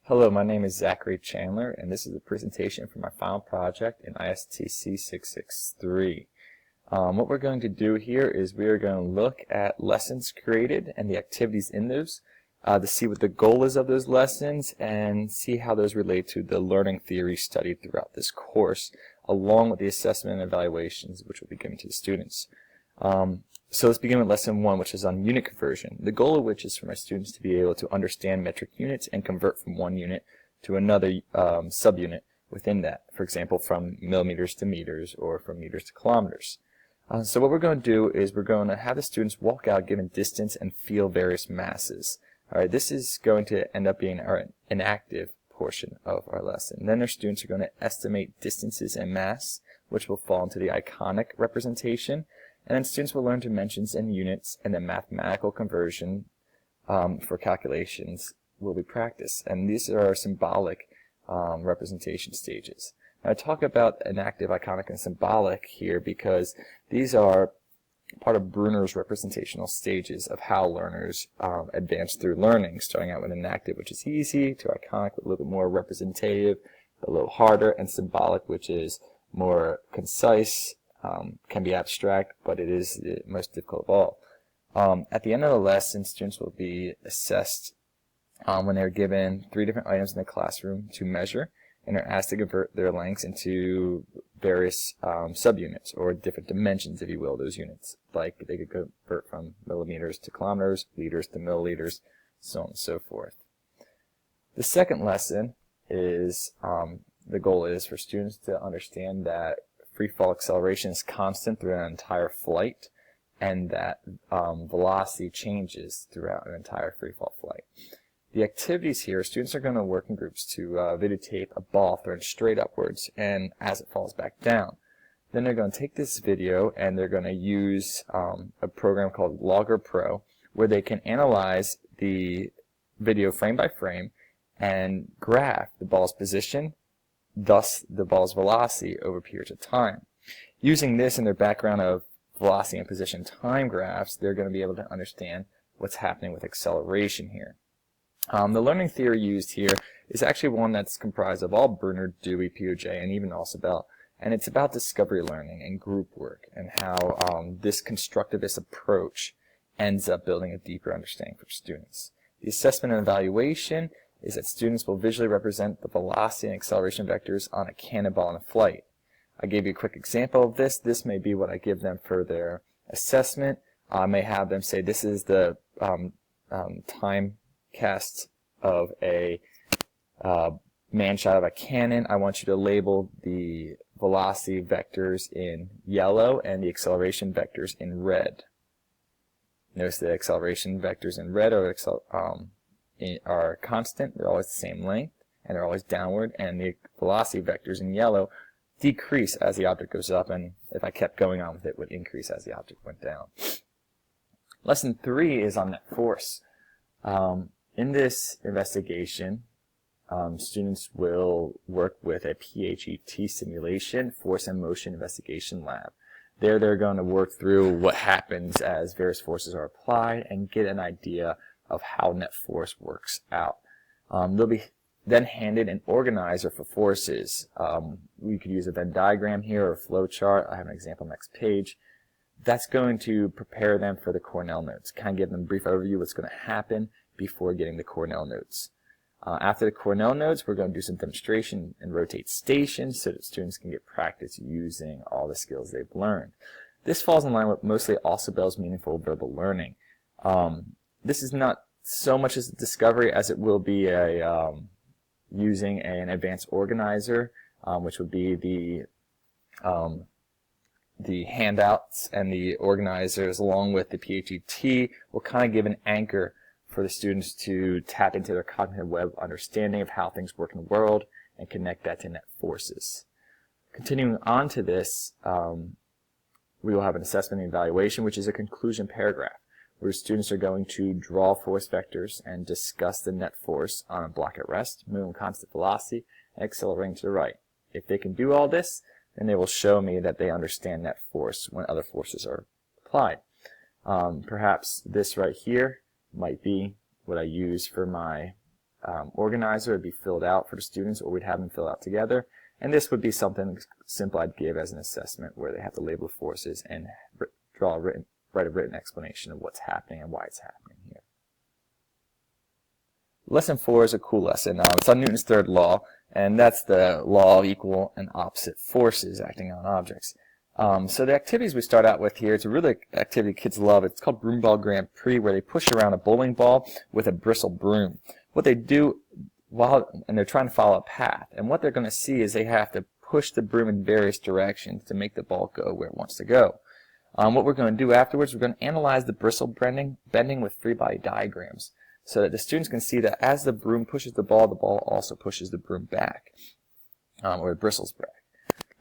Hello, my name is Zachary Chandler, and this is a presentation for my final project in ISTC663. What we're going to do here is we are going to look at lessons created and the activities in those to see what the goal is of those lessons and see how those relate to the learning theory studied throughout this course, along with the assessment and evaluations which will be given to the students. So let's begin with lesson 1, which is on unit conversion, the goal of which is for my students to be able to understand metric units and convert from one unit to another subunit within that, for example, from millimeters to meters or from meters to kilometers. So what we're going to do is we're going to have the students walk out given distance and feel various masses. All right, this is going to end up being our inactive portion of our lesson. Then our students are going to estimate distances and mass, which will fall into the iconic representation. And then students will learn dimensions and units, and then mathematical conversion for calculations will be practiced. And these are our symbolic representation stages. Now, I talk about inactive, iconic, and symbolic here because these are part of Bruner's representational stages of how learners advance through learning, starting out with inactive, which is easy, to iconic, a little bit more representative, a little harder, and symbolic, which is more concise, can be abstract, but it is the most difficult of all. At the end of the lesson, students will be assessed when they're given 3 different items in the classroom to measure and are asked to convert their lengths into various subunits or different dimensions, if you will, those units. Like they could convert from millimeters to kilometers, liters to milliliters, so on and so forth. The second lesson is the goal is for students to understand that free fall acceleration is constant throughout an entire flight, and that velocity changes throughout an entire free fall flight. The activities here, students are going to work in groups to videotape a ball thrown straight upwards and as it falls back down. Then they're going to take this video and they're going to use a program called Logger Pro, where they can analyze the video frame by frame and graph the ball's position, thus the ball's velocity over periods of time. Using this in their background of velocity and position time graphs, they're going to be able to understand what's happening with acceleration here. The learning theory used here is actually one that's comprised of all Bruner, Dewey, Piaget, and even Ausubel, and it's about discovery learning and group work and how this constructivist approach ends up building a deeper understanding for students. The assessment and evaluation is that students will visually represent the velocity and acceleration vectors on a cannonball in a flight. I gave you a quick example of this. This may be what I give them for their assessment. I may have them say this is the time cast of a man shot of a cannon. I want you to label the velocity vectors in yellow and the acceleration vectors in red. Notice the acceleration vectors in red are constant, they're always the same length, and they're always downward, and the velocity vectors in yellow decrease as the object goes up, and if I kept going on with it, would increase as the object went down. Lesson 3 is on net force. In this investigation, students will work with a PHET simulation, force and motion investigation lab. There they're going to work through what happens as various forces are applied and get an idea of how net force works out. They'll be then handed an organizer for forces. We could use a Venn diagram here or a flow chart. I have an example next page. That's going to prepare them for the Cornell notes, kind of give them a brief overview of what's going to happen before getting the Cornell notes. After the Cornell notes, we're going to do some demonstration and rotate stations so that students can get practice using all the skills they've learned. This falls in line with mostly Ausubel's meaningful verbal learning. This is not so much as a discovery as it will be a using an advanced organizer, which would be the handouts and the organizers along with the PHET will kind of give an anchor for the students to tap into their cognitive web understanding of how things work in the world and connect that to net forces. Continuing on to this, we will have an assessment and evaluation, which is a conclusion paragraph, where students are going to draw force vectors and discuss the net force on a block at rest, minimum constant velocity, and accelerating to the right. If they can do all this, then they will show me that they understand net force when other forces are applied. Perhaps this right here might be what I use for my organizer. It would be filled out for the students, or we'd have them fill out together. And this would be something simple I'd give as an assessment, where they have to label the forces and write a written explanation of what's happening and why it's happening here. Lesson 4 is a cool lesson. It's on Newton's third law, and that's the law of equal and opposite forces acting on objects. So the activities we start out with here, it's a really activity kids love. It's called Broom Ball Grand Prix, where they push around a bowling ball with a bristle broom. What they do and they're trying to follow a path, and what they're going to see is they have to push the broom in various directions to make the ball go where it wants to go. What we're going to do afterwards, we're going to analyze the bristle bending with free body diagrams, so that the students can see that as the broom pushes the ball also pushes the broom back, or the bristles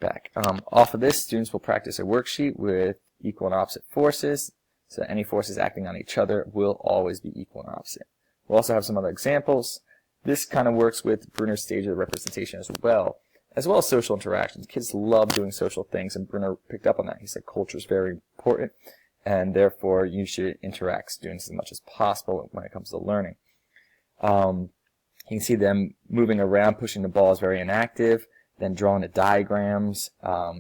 back. Off of this, students will practice a worksheet with equal and opposite forces, so any forces acting on each other will always be equal and opposite. We'll also have some other examples. This kind of works with Bruner's stage of the representation as well as social interactions. Kids love doing social things, and Bruner picked up on that. He said culture is very important, and therefore you should interact students as much as possible when it comes to learning. You can see them moving around, pushing the ball is very inactive. Then drawing the diagrams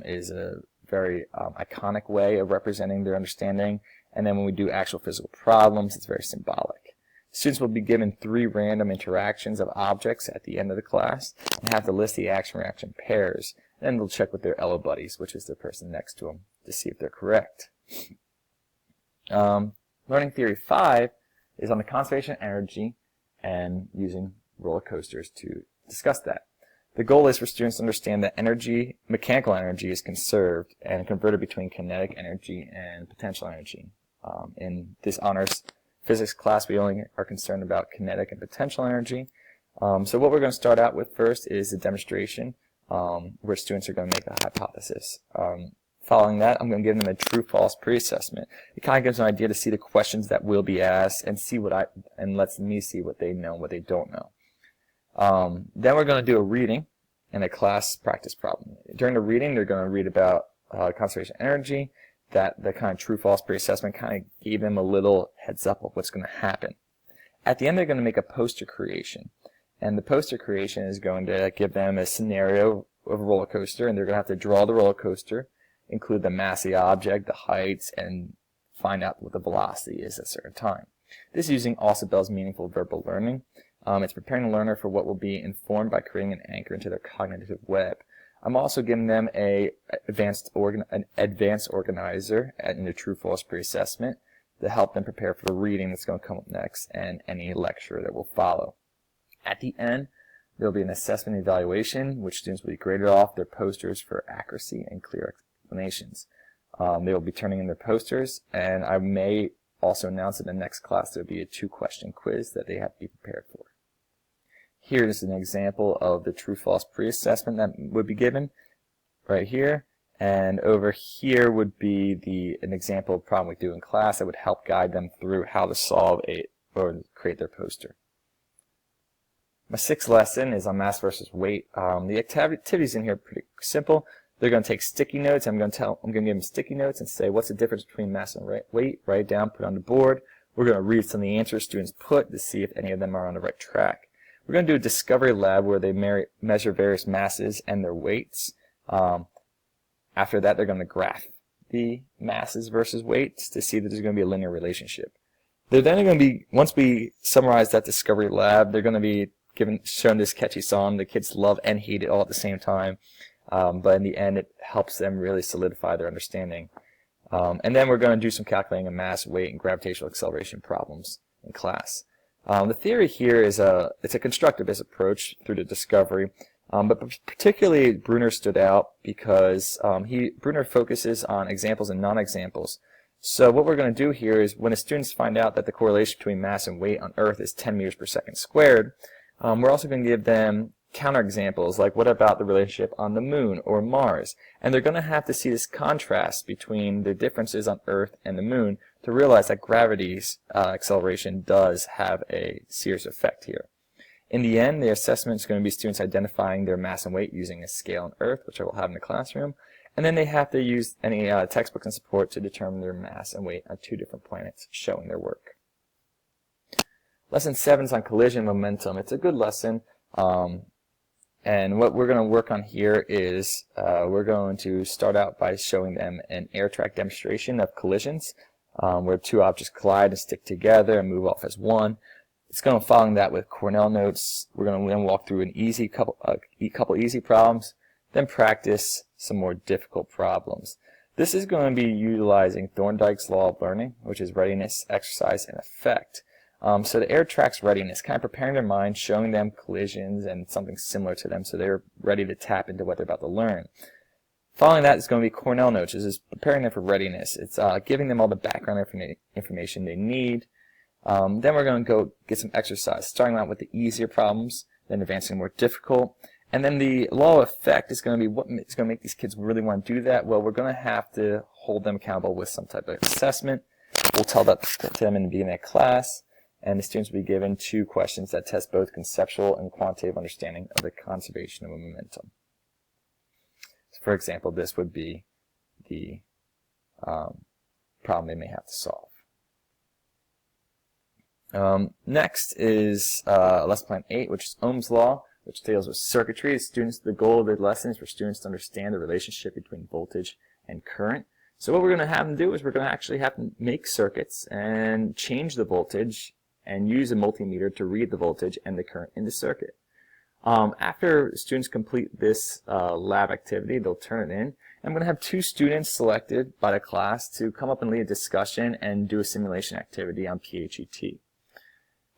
is a very iconic way of representing their understanding. And then when we do actual physical problems, it's very symbolic. Students will be given 3 random interactions of objects at the end of the class and have to list the action-reaction pairs. Then they'll check with their Elo buddies, which is the person next to them, to see if they're correct. Learning Theory 5 is on the conservation of energy and using roller coasters to discuss that. The goal is for students to understand that mechanical energy is conserved and converted between kinetic energy and potential energy. In this honors physics class, we only are concerned about kinetic and potential energy. So what we're going to start out with first is a demonstration where students are going to make a hypothesis. Following that, I'm going to give them a true-false pre-assessment. It kind of gives an idea to see the questions that will be asked and lets me see what they know and what they don't know. Then we're going to do a reading and a class practice problem. During the reading, they're going to read about conservation of energy. That the kind of true-false pre-assessment kind of gave them a little heads up of what's going to happen. At the end, they're going to make a poster creation. And the poster creation is going to give them a scenario of a roller coaster, and they're going to have to draw the roller coaster, include the mass of the object, the heights, and find out what the velocity is at a certain time. This is using Ausubel's meaningful verbal learning. It's preparing the learner for what will be informed by creating an anchor into their cognitive web. I'm also giving them an advanced organizer in the true-false pre-assessment to help them prepare for the reading that's going to come up next and any lecture that will follow. At the end, there will be an assessment and evaluation, which students will be graded off their posters for accuracy and clear explanations. They will be turning in their posters, and I may also announce in the next class there will be a 2-question quiz that they have to be prepared for. Here is an example of the true-false pre-assessment that would be given right here, and over here would be an example of problem we do in class that would help guide them through how to solve or create their poster. My 6th lesson is on mass versus weight. The activities in here are pretty simple. They're going to take sticky notes. I'm going to give them sticky notes and say what's the difference between mass and weight. Write it down, put it on the board. We're going to read some of the answers students put to see if any of them are on the right track. We're going to do a discovery lab where they measure various masses and their weights. After that, they're going to graph the masses versus weights to see that there's going to be a linear relationship. They're then going to be, once we summarize that discovery lab, they're going to be shown this catchy song. The kids love and hate it all at the same time, but in the end, it helps them really solidify their understanding. And then we're going to do some calculating of mass, weight, and gravitational acceleration problems in class. The theory here is it's a constructivist approach through the discovery, but particularly Bruner stood out because Bruner focuses on examples and non-examples. So what we're going to do here is when the students find out that the correlation between mass and weight on Earth is 10 meters per second squared, we're also going to give them counterexamples, like what about the relationship on the moon or Mars? And they're going to have to see this contrast between the differences on Earth and the moon to realize that gravity's acceleration does have a serious effect here. In the end, the assessment is going to be students identifying their mass and weight using a scale on Earth, which I will have in the classroom, and then they have to use any textbooks and support to determine their mass and weight on 2 different planets, showing their work. Lesson 7 is on collision momentum. It's a good lesson. And what we're going to work on here is we're going to start out by showing them an air track demonstration of collisions where two objects collide and stick together and move off as one. It's going to follow that with Cornell notes. We're going to then walk through a couple easy problems, then practice some more difficult problems. This is going to be utilizing Thorndike's law of learning, which is readiness, exercise, and effect. So the air track's readiness, kind of preparing their mind, showing them collisions and something similar to them so they're ready to tap into what they're about to learn. Following that is going to be Cornell notes, which is preparing them for readiness. It's giving them all the background information they need. Then we're going to go get some exercise, starting out with the easier problems, then advancing more difficult. And then the law of effect is going to be what is going to make these kids really want to do that. Well, we're going to have to hold them accountable with some type of assessment. We'll tell that to them in the beginning of class. And the students will be given 2 questions that test both conceptual and quantitative understanding of the conservation of momentum. So for example, this would be the problem they may have to solve. Next is lesson plan 8, which is Ohm's law, which deals with circuitry. The goal of the lesson is for students to understand the relationship between voltage and current. So what we're going to have them do is we're going to actually have them make circuits and change the voltage and use a multimeter to read the voltage and the current in the circuit. After students complete this lab activity, they'll turn it in. I'm going to have 2 students selected by the class to come up and lead a discussion and do a simulation activity on PHET.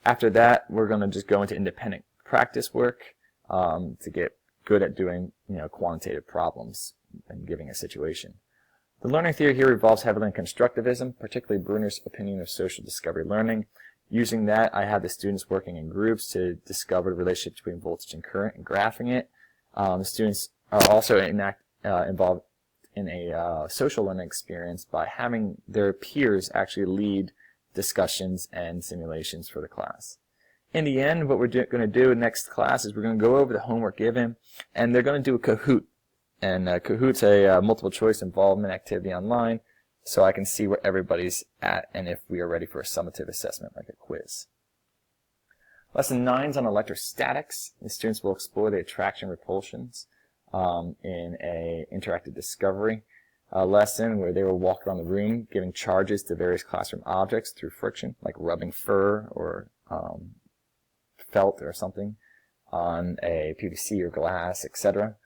After that, we're going to just go into independent practice work to get good at doing quantitative problems and giving a situation. The learning theory here revolves heavily on constructivism, particularly Bruner's opinion of social discovery learning. Using that, I have the students working in groups to discover the relationship between voltage and current and graphing it. The students are also involved in a social learning experience by having their peers actually lead discussions and simulations for the class. In the end, what we're going to do in next class is we're going to go over the homework given, and they're going to do a Kahoot. And Kahoot's a multiple choice involvement activity online, so I can see where everybody's at and if we are ready for a summative assessment like a quiz. Lesson 9 is on electrostatics. The students will explore the attraction repulsions in an interactive discovery lesson where they will walk around the room giving charges to various classroom objects through friction, like rubbing fur or felt or something on a PVC or glass, etc.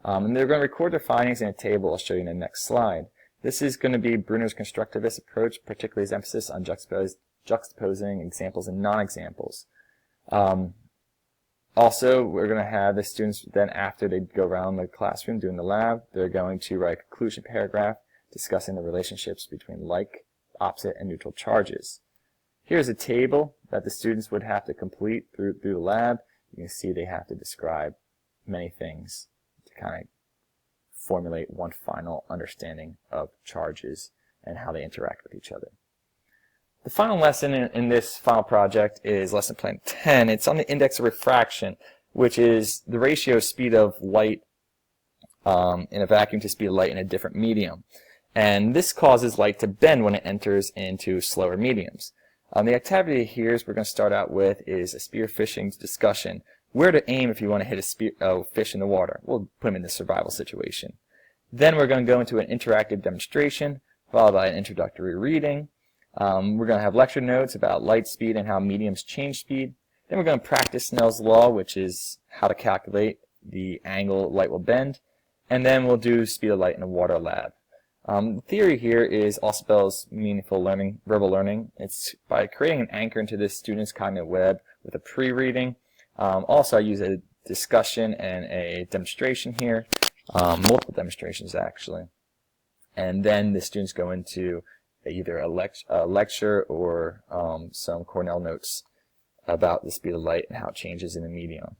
And they're going to record their findings in a table I'll show you in the next slide. This is going to be Bruner's constructivist approach, particularly his emphasis on juxtaposing examples and non-examples. Also, we're going to have the students then, after they go around the classroom doing the lab, they're going to write a conclusion paragraph discussing the relationships between like, opposite, and neutral charges. Here's a table that the students would have to complete through the lab. You can see they have to describe many things to kind of formulate one final understanding of charges and how they interact with each other. The final lesson in this final project is lesson plan 10. It's on the index of refraction, which is the ratio of speed of light in a vacuum to speed of light in a different medium. And this causes light to bend when it enters into slower mediums. The activity here is we're going to start out with is a spearfishing discussion. Where to aim if you want to hit a fish in the water. We'll put them in the survival situation. Then we're going to go into an interactive demonstration, followed by an introductory reading. We're going to have lecture notes about light speed and how mediums change speed. Then we're going to practice Snell's law, which is how to calculate the angle light will bend. And then we'll do speed of light in a water lab. The theory here is all spells meaningful learning, verbal learning. It's by creating an anchor into the student's cognitive web with a pre-reading. Also, I use a discussion and a demonstration here, multiple demonstrations actually. And then the students go into either a lecture or some Cornell notes about the speed of light and how it changes in the medium.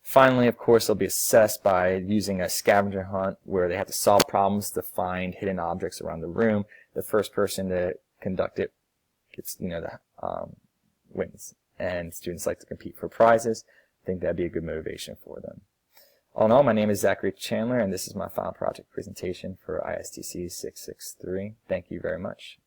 Finally, of course, they'll be assessed by using a scavenger hunt where they have to solve problems to find hidden objects around the room. The first person to conduct it gets, wins. And students like to compete for prizes. I think that'd be a good motivation for them. All in all, my name is Zachary Chandler, and this is my final project presentation for ISTC663. Thank you very much.